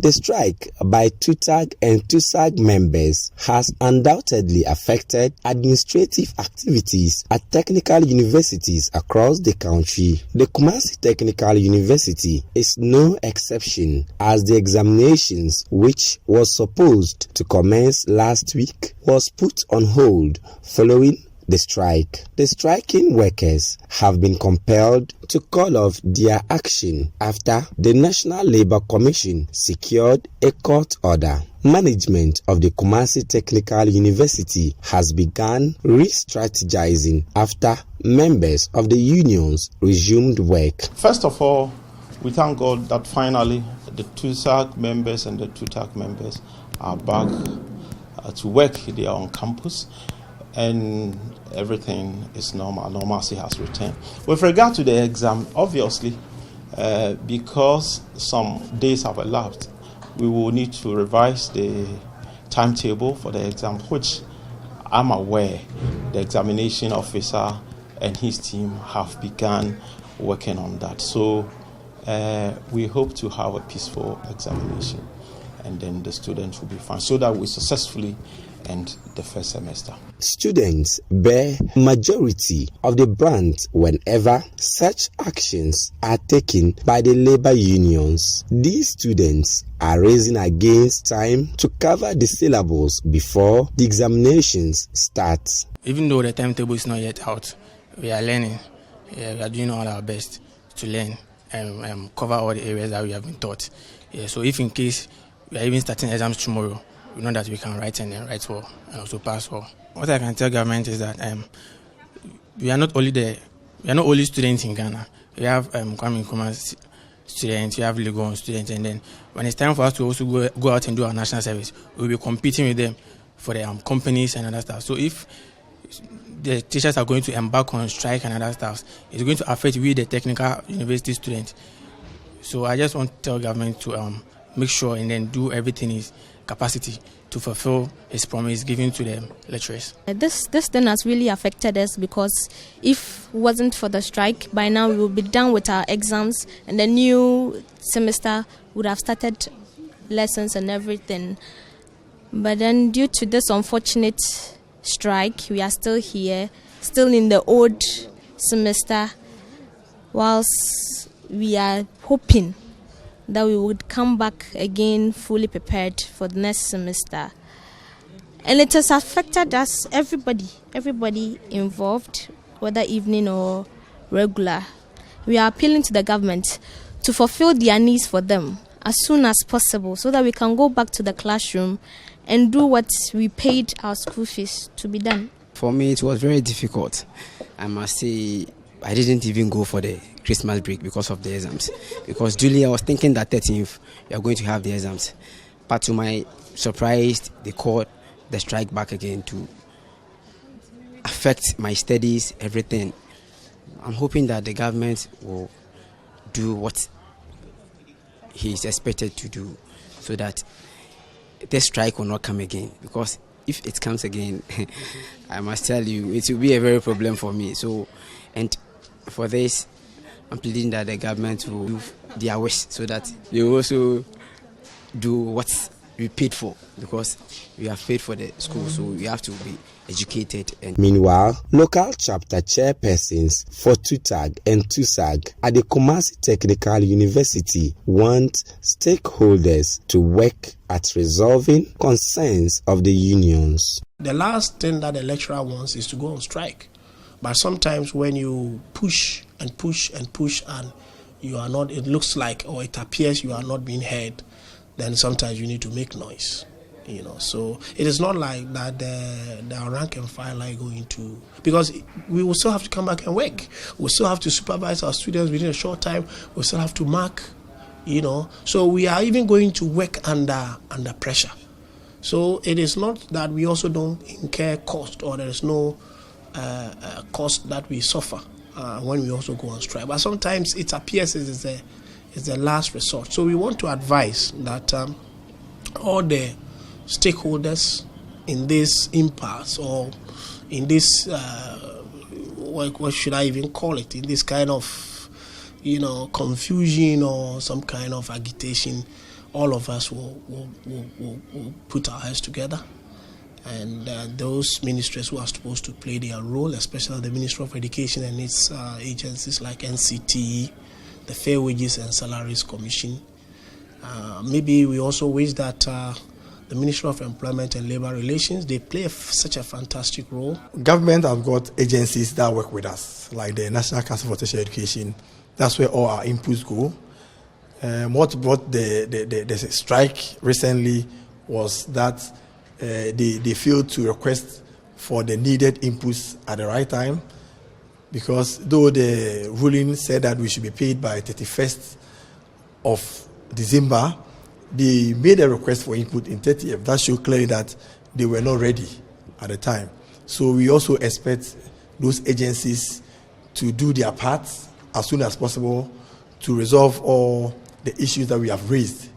The strike by TUTAG and TUSAAG members has undoubtedly affected administrative activities at technical universities across the country. The Kumasi Technical University is no exception, as the examinations, which was supposed to commence last week, was put on hold following the strike. The striking workers have been compelled to call off their action after the National Labour Commission secured a court order. Management of the Kumasi Technical University has begun re-strategizing after members of the unions resumed work. First of all, we thank God that finally the TUSAAG members and the TUTAG members are back to work there on campus, and everything is normal. Normalcy has returned. With regard to the exam, obviously, because some days have elapsed, we will need to revise the timetable for the exam, which I'm aware the examination officer and his team have begun working on that. So we hope to have a peaceful examination, and then the students will be fine, so that we successfully end the first semester. Students bear majority of the brunt whenever such actions are taken by the labor unions. These students are raising against time to cover the syllables before the examinations start. Even though the timetable is not yet out, we are learning. We are doing all our best to learn and cover all the areas that we have been taught. So if in case we are even starting exams tomorrow, we know that we can write and then write well and also pass well. What I can tell government is that we are not only students in Ghana. We have Kwame Nkrumah students, we have Legon students, and then when it's time for us to also go out and do our national service, we'll be competing with them for the companies and other stuff. So if the teachers are going to embark on strike and other stuff, it's going to affect we, the technical university students. So I just want to tell government to make sure and then do everything in its capacity to fulfill its promise given to the lecturers. This thing has really affected us, because if it wasn't for the strike, by now we would be done with our exams and the new semester would have started lessons and everything. But then due to this unfortunate strike, we are still here, still in the old semester, whilst we are hoping that we would come back again fully prepared for the next semester. And it has affected us, everybody involved, whether evening or regular. We are appealing to the government to fulfill their needs for them as soon as possible, so that we can go back to the classroom and do what we paid our school fees to be done. For me, it was very difficult. I must say, I didn't even go for the Christmas break because of the exams. Because Julie, I was thinking that 13th, we are going to have the exams. But to my surprise, they called the strike back again to affect my studies, everything. I'm hoping that the government will do what he is expected to do, so that the strike will not come again. Because if it comes again, I must tell you, it will be a very problem for me. So, and for this, I'm pleading that the government will do their wish, so that they will also do what we paid for, because we have paid for the school, so we have to be educated. And meanwhile, local chapter chairpersons for TUTAG and TUSAAG at the Kumasi Technical University want stakeholders to work at resolving concerns of the unions. The last thing that the lecturer wants is to go on strike. But sometimes when you push and push and push and you are not, it looks like, or it appears you are not being heard, then sometimes you need to make noise. So it is not like that the rank and file are going to, because we will still have to come back and work. We'll still have to supervise our students within a short time. We'll still have to mark, So we are even going to work under pressure. So it is not that we also don't incur cost, or there is no cost that we suffer when we also go on strike. But sometimes it appears it's the last resort. So we want to advise that all the stakeholders in this impasse, or in this what should I even call it, in this kind of confusion or some kind of agitation, all of us will put our heads together. And those ministries who are supposed to play their role, especially the Ministry of Education and its agencies like NCT, the Fair Wages and Salaries Commission. Maybe we also wish that the Ministry of Employment and Labour Relations, they play such a fantastic role. Government have got agencies that work with us, like the National Council for Tertiary Education. That's where all our inputs go. What brought the strike recently was that they failed to request for the needed inputs at the right time, because though the ruling said that we should be paid by 31st of December, they made a request for input in 30th. That showed clearly that they were not ready at the time. So we also expect those agencies to do their part as soon as possible to resolve all the issues that we have raised.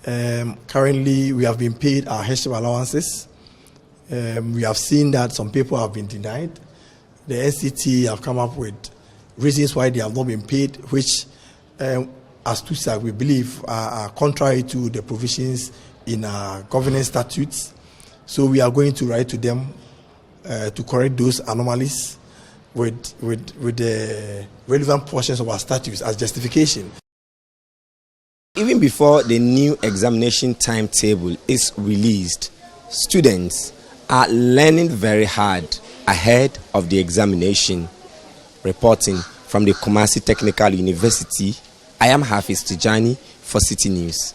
Currently, we have been paid our HESHM allowances. We have seen that some people have been denied. The NCT have come up with reasons why they have not been paid, which, as TUSAAG, we believe are contrary to the provisions in our governance statutes. So we are going to write to them to correct those anomalies with the relevant portions of our statutes as justification. Even before the new examination timetable is released, students are learning very hard ahead of the examination. Reporting from the Kumasi Technical University, I am Hafiz Tijani for Citi News.